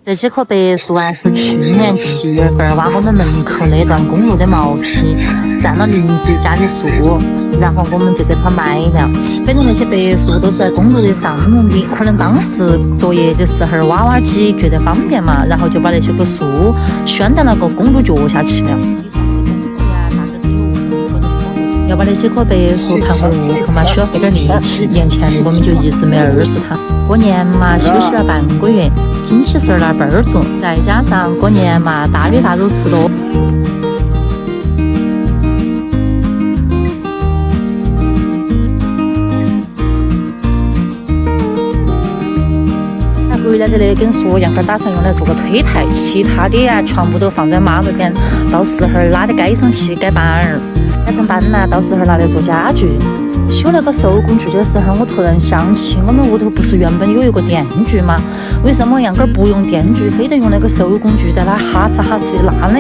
这几棵白树啊，是去年7月份挖我们门口那段公路的毛坯，占了邻居家的树，然后我们就给它埋了。反正那些白树都是在公路的上面的，可能当时作业的时候挖挖机觉得方便嘛，然后就把那些个树拴在那个公路脚下去了。要把那几棵白树盘回屋头嘛，需要费点力气。年前我们就一直没耳屎它。过年嘛，休息了半个月，精气神儿那倍儿足，再加上过年嘛，大鱼大肉吃多。回来的那根树，杨哥打算用来做个推台，其他的啊全部都放在妈那边，到时候拉到街上去改板儿。改成板呢，到时候拿来做家具。修那个手工具的时候，我突然想起我们屋头不是原本有一个电锯吗？为什么杨哥不用电锯，非得用那个手工具在那儿哈哧哈哧拉呢？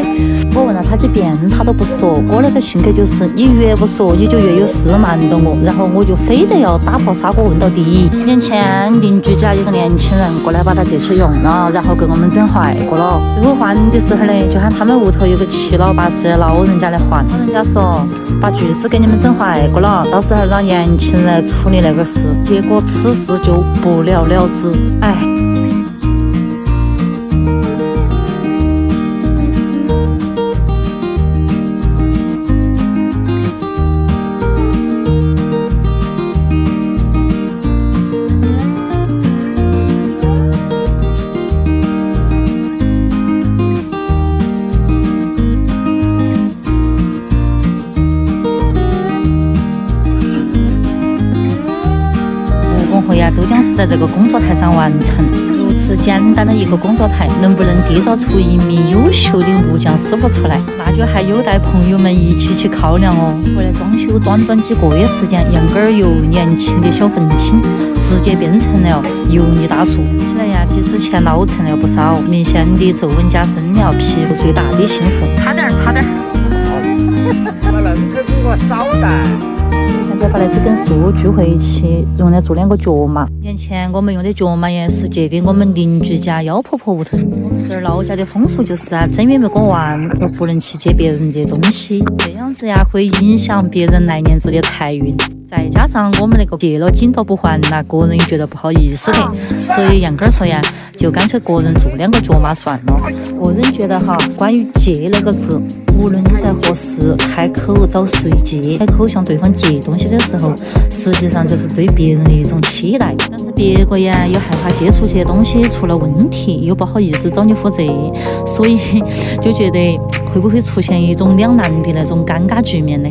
我问了他几遍，他都不说。哥那个性格就是你越不说，你就越有事瞒着我，然后我就非得要打破砂锅问到底。年前邻居家有个年轻人过来把他电器用了，然后给我们整坏过了。最后换的时候呢，就喊他们屋头有个7老8十的老人家来换。老人家说把锯子给你们整坏过了，到时候让年轻人来处理那个事。结果此事就不了了之。哎。都将是在这个工作台上完成。如此简单的一个工作台，能不能缔造出一名优秀的木匠师傅出来，那就还有待朋友们一起去考量哦。回来装修短几个月时间，杨根儿由年轻的小愤青直接变成了油腻大叔，起来呀比之前老成了不少，明显的皱纹加深了，皮肤最大的幸福。差点。把人可给我少带。现在把那几根树锯回去，用来做2个脚码。年前我们用的脚码也是借的我们邻居家妖婆婆屋头。我们这儿老家的风俗就是啊，正月没过完就不能去借别人的东西，这样子呀会影响别人来年子的财运。再加上我们那个借了紧都不还，那个人也觉得不好意思的，所以杨根儿说呀，就干脆个人做2个脚码算了。个人觉得哈，关于借那个字，无论你在何时开口找谁借，开口向对方借东西的时候，实际上就是对别人的一种期待。但是别个呀又害怕借出去的东西出了问题，又不好意思找你负责，所以就觉得会不会出现一种两难的那种尴尬局面呢？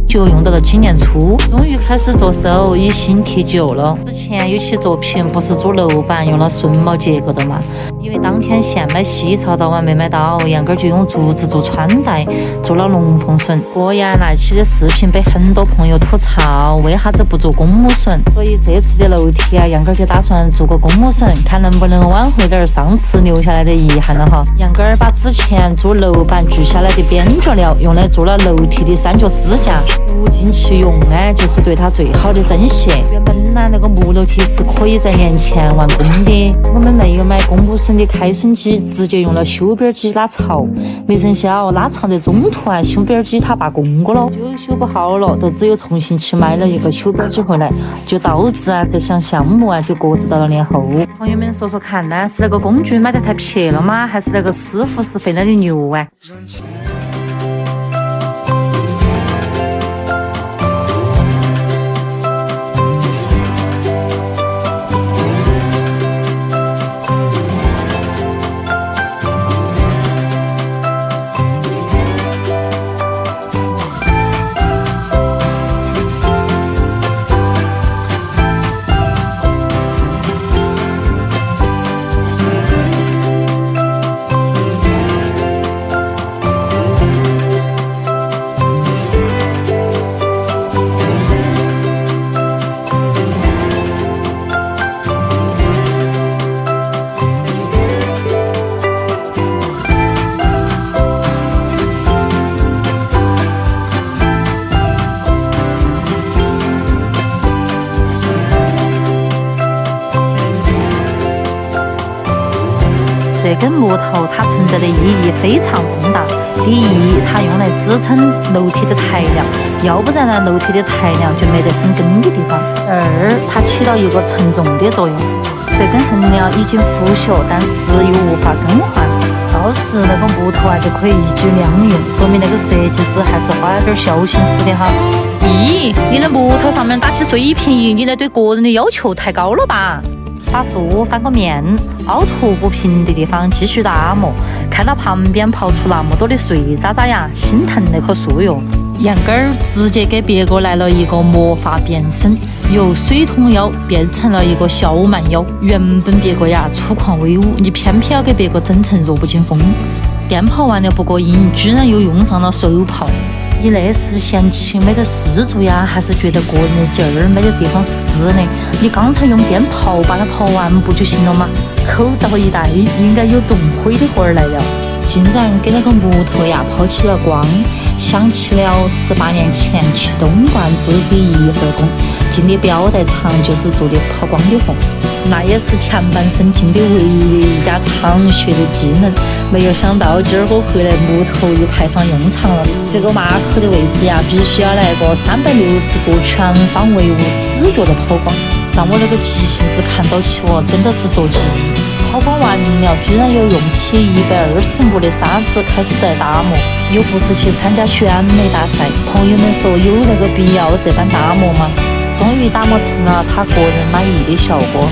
就用到了今年初，终于开始做手，一心提旧了。之前有期作品不是做楼板用了榫卯结构的嘛，因为当天现买细槽刀完没买到，杨根就用竹子做穿戴，做了龙凤榫。果然那期的视频被很多朋友吐槽，为啥子不做公母榫？所以这次的楼梯啊，杨根就打算做个公母榫，看能不能挽回点上次留下来的遗憾了哈。杨根把之前做楼板锯下来的边角料用来做了楼梯的3角支架。物尽其用呢，就是对它最好的珍惜。原本呢，那个木楼梯是可以在年前完工的，我们没有买公母榫的开榫机，直接用了修边机拉槽。没成想拉槽的中途啊，修边机它罢工过了，就修不好了，都只有重新去买了一个修边机回来，就导致啊这项项目啊就搁置到了年后。朋友们说说看呢，是那个工具买得太便宜了吗？还是那个师傅是费了的牛啊？根木头它存在的意义非常重大。第一，它用来支撑楼梯的抬梁，要不然呢，楼梯的抬梁就没得生根的地方。二，它起到一个承重的作用。这根横梁已经腐朽，但是又无法更换，到时那个木头啊就可以一举两用，说明那个设计师还是花了点小心思的哈。咦，你的木头上面打起水平仪，你那对个人的要求太高了吧？把树翻个面，凹凸不平的地方继续打磨。看到旁边刨出那么多的碎渣渣呀，心疼那棵树哟。杨根儿直接给别个来了一个魔法变身，由水桶腰变成了一个小蛮腰。原本别个呀粗犷威武，你偏偏要给别个整成弱不禁风。电刨完了不过瘾，居然又用上了手刨。你那是嫌弃没得事做呀，还是觉得个人的劲儿没得地方使呢？你刚才用电刨把它刨完不就行了吗？口罩一戴，应该有重灰的活儿来了。竟然给那个木头呀抛起了光，想起了18年前去东莞做的第一份工，进的表带厂就是做的抛光的活，那也是前半生进的唯一一家常学的技能。没有想到今儿我回来木头又派上用场了。这个马口的位置呀，必须要来个360度全方位无死角的抛光，让我那个急性子看到起我真的是着急。抛光完了，居然又用起120亩的沙子开始在打磨，又不是去参加选美大赛。朋友们说有那个必要这般打磨吗？终于打磨成了他个人满意的效果，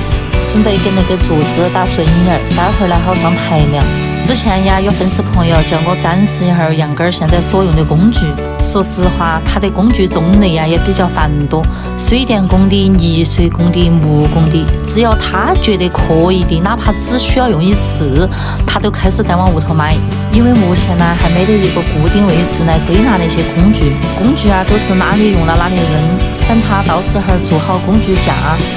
准备给那个柱子打顺眼儿，待会儿来好上抬梁。之前呀，有粉丝朋友叫我展示一下杨根儿现在所用的工具。说实话，他的工具种类呀也比较繁多，水电工的、泥水工的、木工的，只要他觉得可以的，哪怕只需要用一次，他都开始在往屋头买。因为目前呢还没得一个固定位置来归纳那些工具啊都是哪里用了哪里扔。等他到时候做好工具架，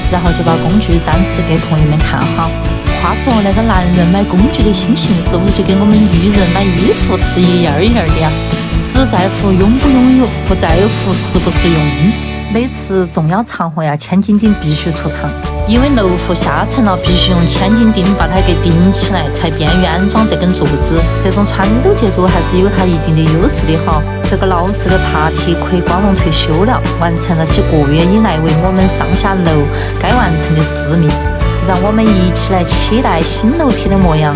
然后就把工具展示给朋友们看哈。话说那个男人买工具的心情是不是就跟我们女人买衣服是一样一样的呀？只在乎拥不拥有，不在乎是不是用。每次重要场合呀，千斤顶必须出场，因为楼户下沉了，必须用千斤顶把它给顶起来，才便于安装这根柱子。这种穿斗结构还是有它一定的优势的哈。这个老式的爬梯可以光荣退休了，完成了几个月以来为我们上下楼该完成的使命。让我们一起来期待新楼梯的模样。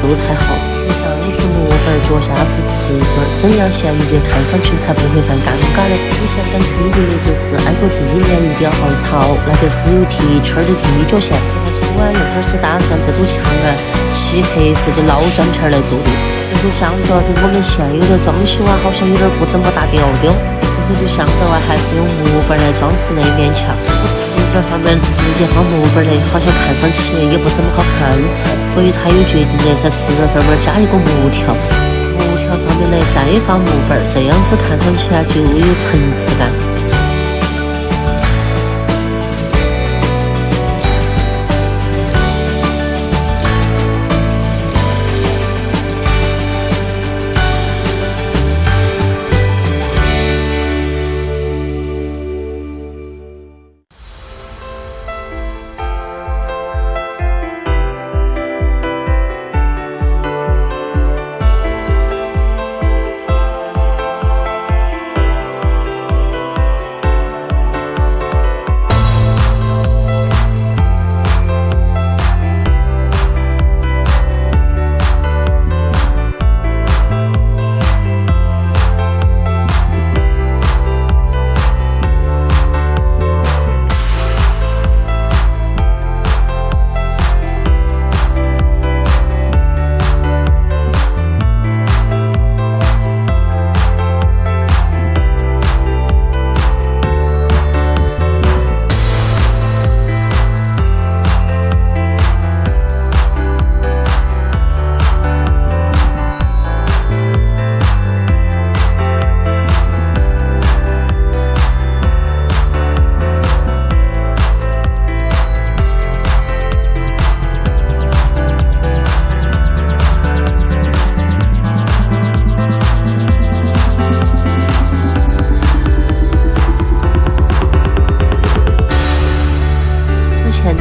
都才好，上是木板，脚下是瓷砖，怎样衔接看上去才不会犯尴尬呢？有些更特别的就是挨着地面一定要防潮，那就只有贴圈的地脚线。我原本是打算这堵墙啊漆黑色的老砖片来做的，最后想着跟我们现有的装修啊好像有点不怎么大调调，最后就想到啊还是用木板来装饰那面墙。瓷砖上面直接放木板的，好像看上去也不怎么好看，所以他又决定呢在瓷砖上面加一个木条，木条上面呢再放木板，这样子看上去啊就有层次感。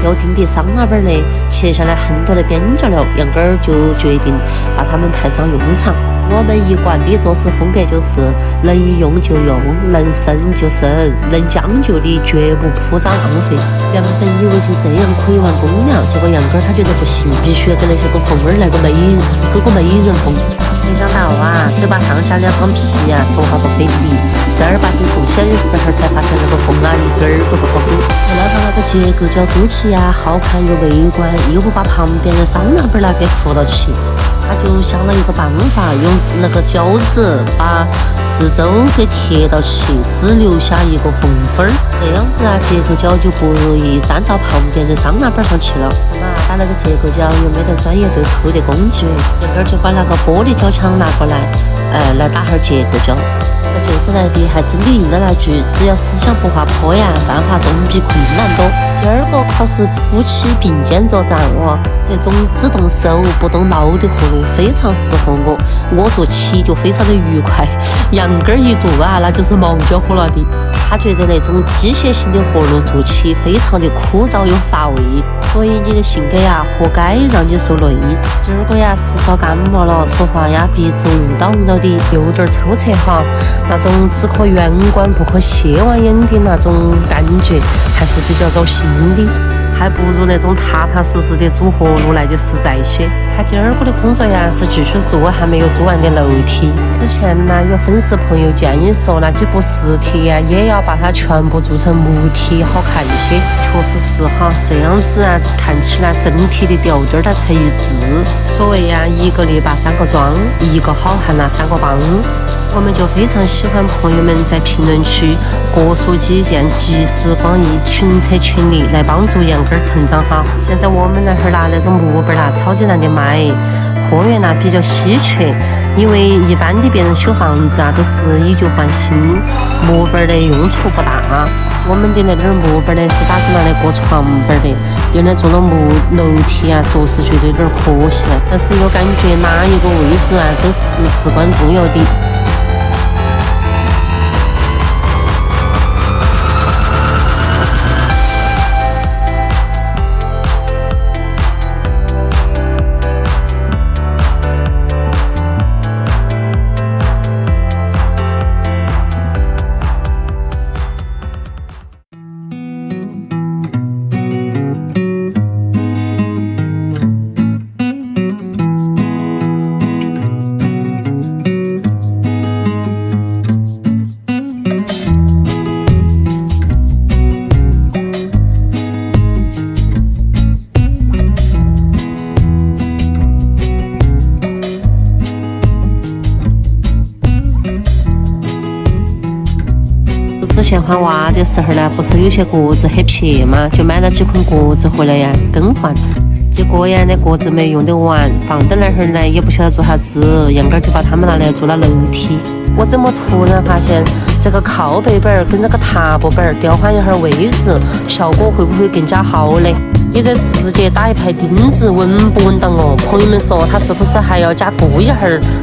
要钉叠桑拿板的，切下来很多的边角料，杨根儿就决定把它们派上用场。我们一贯的做事风格就是能用就用，能省就省，能将就的绝不铺张浪费。原本以为就这样可以完工了，结果杨根儿他觉得不行，必须要给那些个缝儿来个美人风。没想到啊，嘴巴上下两张皮啊，说话不费力。正儿八经做起来的时候，才发现那个缝啊一根儿都不好给。为了让那个结构角凸起呀，好看又美观，又不把旁边的桑拿板给扶到起，他就想了一个办法，用那个胶纸把四周给贴到起，只留下一个缝缝儿，这样子啊，结构胶就不容易粘到旁边的桑拿板上去了。打那个结构胶又没得专业对扣的工具，杨根儿就把那个玻璃胶枪拿过来，来打下结构胶。接着来的还真的应了那句，只要思想不滑坡呀，办法总比困难多。第二个考试夫妻并肩作战，这种只动手不动脑的活路非常适合我做起就非常的愉快，杨根儿一做啊，那就是忙焦火了的。他觉得那种机械性的活路做起非常的枯燥又乏味，所以你的性格呀，活该让你受累。今儿个呀，时少感冒了，说话呀鼻子误导的，有点抽搐哈，那种只可远观不可亵玩焉的那种感觉，还是比较走心的。还不如那种踏踏实实的走活路来的实在些。他今儿个的工作呀是继续做还没有做完的楼梯。之前呢有粉丝朋友建议说，那几部实体呀也要把它全部做成木梯好看一些。确实是哈，这样子啊看起来整体的调调它才一致。所谓呀一个篱笆三个桩，一个好汉呐三个帮。我们就非常喜欢朋友们在评论区各抒己见，集思广益，群策群力来帮助杨根儿成长哈。现在我们那会儿拿那种木板啦，超级难的买，货源呢比较稀缺，因为一般的别人修房子啊都是以旧换新，木板的用处不大。我们的那点木板呢是打算拿来过床板的，用来做了木楼梯啊，着实觉得有点可惜了。但是又感觉哪一个位置啊都是至关重要的。之前换娃的时候呢，不是有些锅子很撇嘛，就买了几捆锅子回来呀更换。结果呀，那锅子没用得完，放在那儿呢也不晓得做啥子，杨根儿就把它们拿来做了楼梯。我怎么突然发现这个靠背板跟这个踏步板调换一下位置，效果会不会更加好呢？你这直接打一排钉子，稳不稳当哦？朋友们说他是不是还要加固一下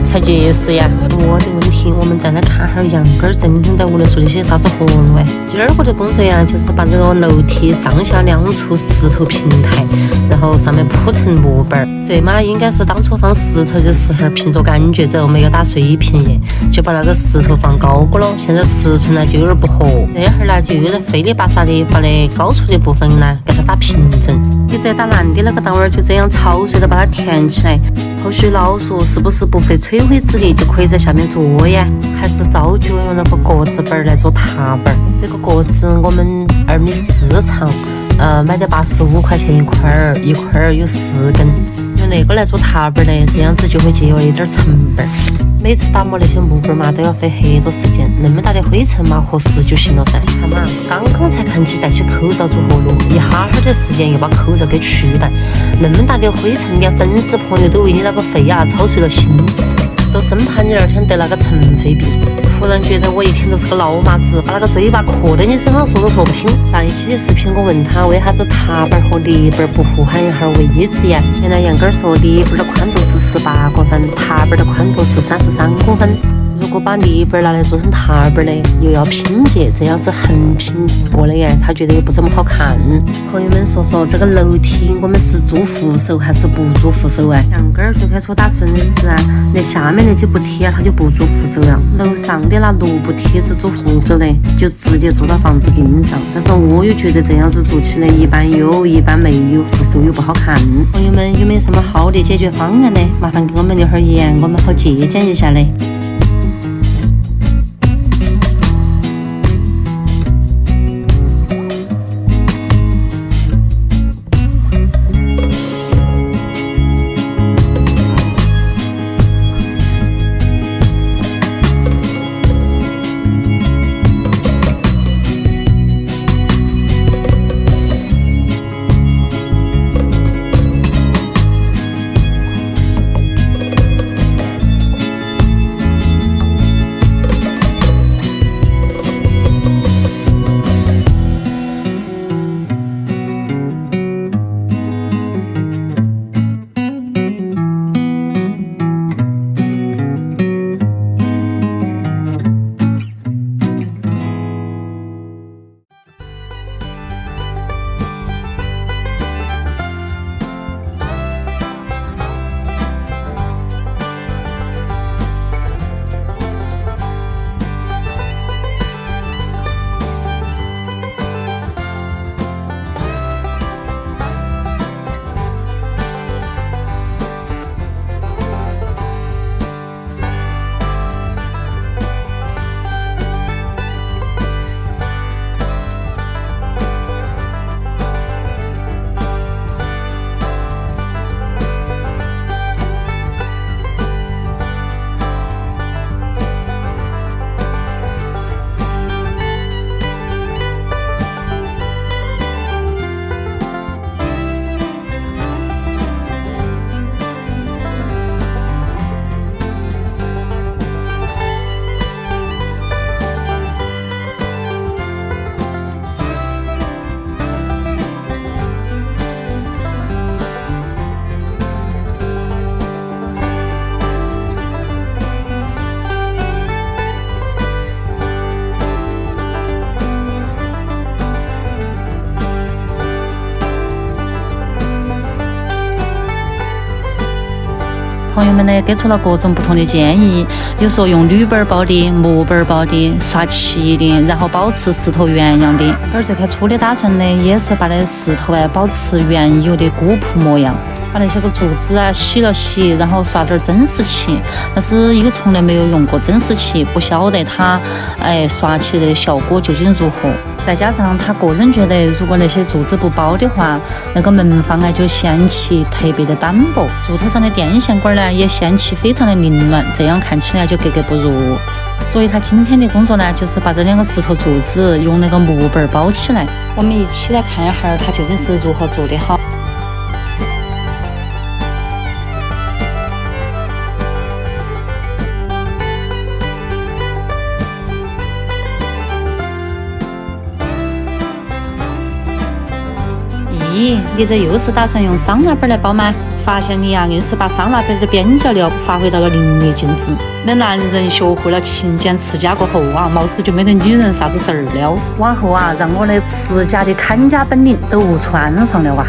才结实呀？我的问题，我们再来看下杨根儿整天在屋里做的些啥子活路哎。今儿我的工作呀，就是把这个楼梯上下两处石头平台，然后上面铺成木板。这嘛应该是当初放石头的时候凭着感觉走，没有打水平耶，就把那个石头放高过了，现在尺寸呢就有点不合。这会儿呢就有点费里巴沙的把那高处的部分呢给它打平整。你再打烂的那个档儿就这样草水的把它填起来，后续老说是不是不费摧毁之力就可以在下面做呀？还是照旧用那个格子板来做踏板。这个格子我们2.4米长，买的85块钱一块儿，一块儿有4根。用那个来做踏板呢，这样子就会节约一点成本。每次打磨那些木板嘛，都要费很多时间，那么大的灰尘嘛，合适就行了噻。看嘛，刚刚才看起戴起口罩做活路，一哈哈的时间又把口罩给取代，那么大的灰尘，连粉丝朋友都为你那个肺啊操碎了心，都生怕你2天得那个尘肺病。突然觉得我一天都是个老妈子，把那个嘴巴磕在你身上说都说不清。上一期的视频我问他为啥子踏板和篱板不互换一下位置呀？原来杨根儿说篱板的宽度是18公分，踏板的宽度是33公分。如果把泥板拿来做成踏板的，又要拼接，这样子横拼过的呀，他觉得也不怎么好看。朋友们说说这个楼梯，我们是做扶手还是不做扶手啊？杨根儿最开始打算的是啊，那下面那几步梯啊，他就不做扶手了，楼上的那6步梯子做扶手的，就直接做到房子顶上。但是我又觉得这样子做起来一般有，一般没有，扶手又不好看。朋友们有没有什么好的解决方案呢？麻烦给我们留会儿言，我们好借鉴一下嘞。朋友们呢给出了各种不同的建议，有说用铝板包的、木板包的、刷漆的，然后保持石头原样的。而最开初的打算呢，也是把那石头啊保持原有的古朴模样，把那些个柱子啊洗了洗，然后刷点真实漆。但是又从来没有用过真实漆，不晓得它刷起的效果究竟如何。再加上他个人觉得，如果那些柱子不包的话，那个门方啊就线漆特别的单薄，柱子上的电线管呢也线漆非常的凌乱，这样看起来就格格不入。所以他今天的工作呢，就是把这2个石头柱子用那个木板包起来。我们一起来看一下他究竟是如何做得好。咦，你这又是打算用桑拿板来包吗？发现你呀，硬是把桑拿板的边角料发挥到了淋漓尽致。那男人学会了勤俭持家过后啊，貌似就没得女人啥子事儿了。往后啊，让我的持家的看家本领都无处安放了啊！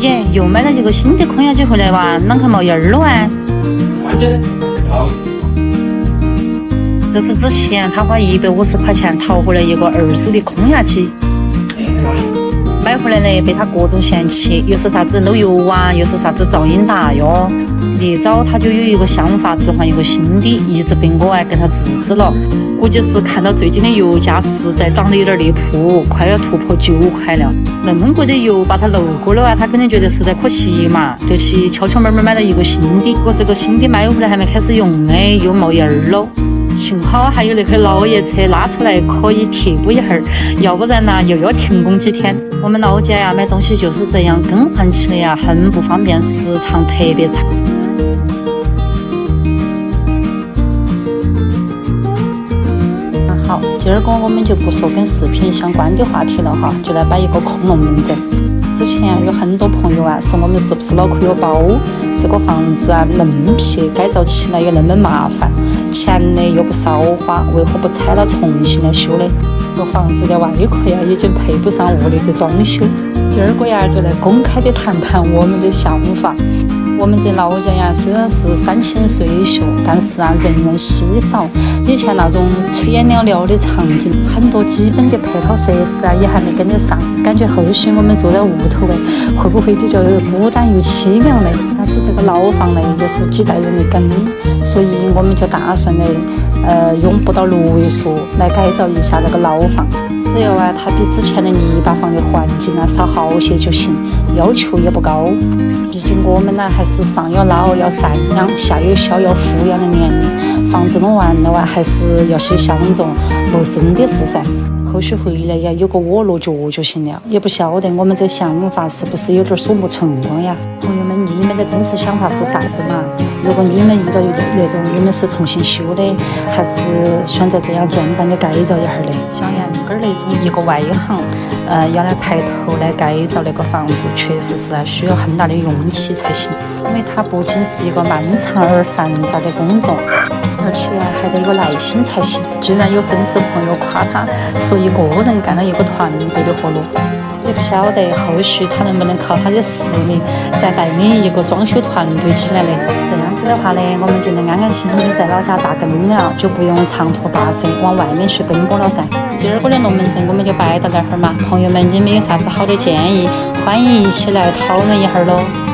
耶，又买了一个新的空调机回来哇，啷个冒烟儿了啊？这是之前他花150块钱淘回来一个二手的空压机，买回来呢被他各种嫌弃，又是啥子漏油啊，又是啥子噪音大哟。越早他就有一个想法，置换一个新的，一直被我给他制止了。估计是看到最近的油价实在涨得有点离谱，快要突破9块了。那么贵的油把他漏过了啊，他肯定觉得实在可惜嘛，就去悄悄慢慢买了一个新的。不过这个新的买回来还没开始用哎，又冒烟儿了。幸好还有那个老爷车拉出来可以贴补一下儿，要不然呢又要停工几天。我们老家呀买东西就是这样，更换起来呀很不方便，时长特别长。好，今儿个我们就不说跟视频相关的话题了哈，就来摆一个空龙门阵。之前有很多朋友啊说我们是不是脑壳有包，这个房子啊嫩皮，改造起来又那么麻烦，钱呢又不少花，为何不拆了重新来修呢？这房子的外壳呀已经配不上屋里的装修。今儿个呀就来公开的谈谈我们的想法。我们这老家呀，虽然是山清水秀，但是啊，人员稀少。以前那种炊烟袅袅的场景，很多基本的配套设施啊，也还没跟得上。感觉后续我们住在屋头哎，会不会比较孤单又凄凉呢？但是这个老房呢，又是几代人的根，所以我们就打算呢，用不到6位数来改造一下这个老房。只要啊，它比之前的泥巴房的环境啊少好些就行，要求也不高。毕竟我们呢还是上有老要赡养，下有小要抚养的年龄，房子弄完了啊，还是要去想着谋生的事噻。后续回来呀，有个窝落脚就行了。也不晓得我们这想法是不是有点鼠目寸光呀？朋友们，你们的真实想法是啥子嘛？如果你们遇到那种，你们是重新修的，还是选择这样简单的改造一下的？像杨根儿那种一个外行，要来排头来改造那个房子，确实是需要很大的勇气才行，因为它不仅是一个漫长而繁杂的工作，而且还得有耐心才行。居然有粉丝朋友夸他说一个人干了一个团队的活路，也不晓得后续他能不能靠他的实力再带领一个装修团队起来呢？这样子的话呢，我们就能安安心心的在老家扎根了，就不用长途跋涉往外面去奔波了噻。今儿个的龙门阵我们就摆到这儿嘛，朋友们，你们有啥子好的建议，欢迎一起来讨论一下喽。